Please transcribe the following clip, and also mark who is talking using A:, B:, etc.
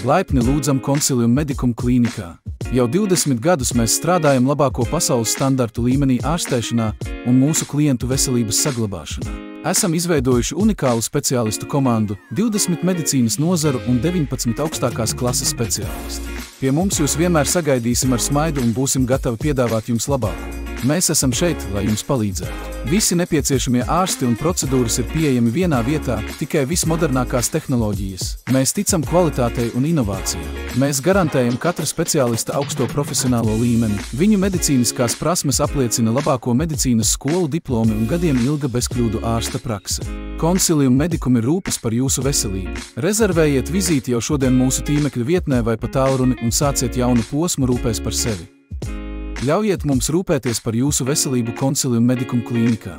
A: Laipni lūdzam Consilium Medicum klīnikā. Jau 20 gadus mēs strādājam labāko pasaules standartu līmenī ārstēšanā un mūsu klientu veselības saglabāšanā. Esam izveidojuši unikālu speciālistu komandu, 20 medicīnas nozaru un 19 augstākās klases speciālisti. Pie mums jūs vienmēr sagaidīsim ar smaidu un būsim gatavi piedāvāt jums labāko. Mēs esam šeit, lai jums palīdzētu. Visi nepieciešamie ārsti un procedūras ir pieejami vienā vietā, tikai vismodernākās tehnoloģijas. Mēs ticam kvalitātei un inovācijām. Mēs garantējam katra speciālista augsto profesionālo līmeni. Viņu medicīniskās prasmes apliecina labāko medicīnas skolu diplomi un gadiem ilga bezkļūdu ārsta prakse. Consilium Medicum ir rūpes par jūsu veselību. Rezervējiet vizīti jau šodien mūsu tīmekļa vietnē vai pa tālruni un sāciet jaunu posmu rūpēs par sevi. Ļaujiet mums rūpēties par jūsu veselību Consilium Medicum klīnikā.